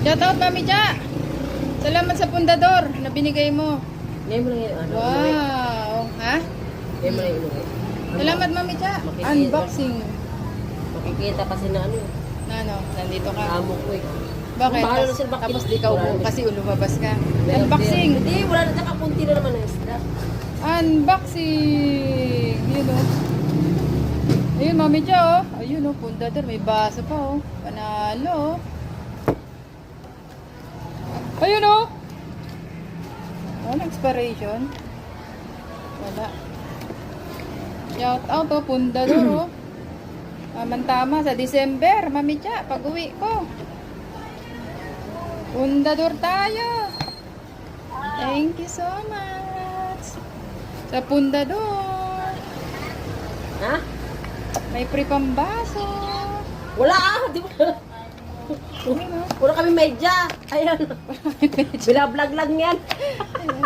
Shout out, Mami Cha. Salamat sa pundador na binigay mo. Ngayon mo lang yung ano. Wow. Ha? Ngayon mo lang yung inuwi. Salamat, Mami Cha. Unboxing. Makikita kasi na ano. Na ano, nandito ka. Amo ko eh. Bakit? Bahala na sila, bakit? Tapos di ka upo kasi lumabas ka. Unboxing. Hindi, wala na saka punti na naman ang isda. Unboxing. Yun o. Ayun, Mami Cha oh. Ayun oh, pundador. May baso pa oh. Panalo oh. Ayun oh. Wala expiration. Wala. Shout out oh, pundador oh. Tama sa December, Mami Cha, pag-uwi ko. Pundador tayo. Thank you so much. Sa pundador. Ha? May free pambaso. Wala ah! Di ba? Ayun oh. Wala kami medya. Ayan. Bila vlog lang yan. Ayun.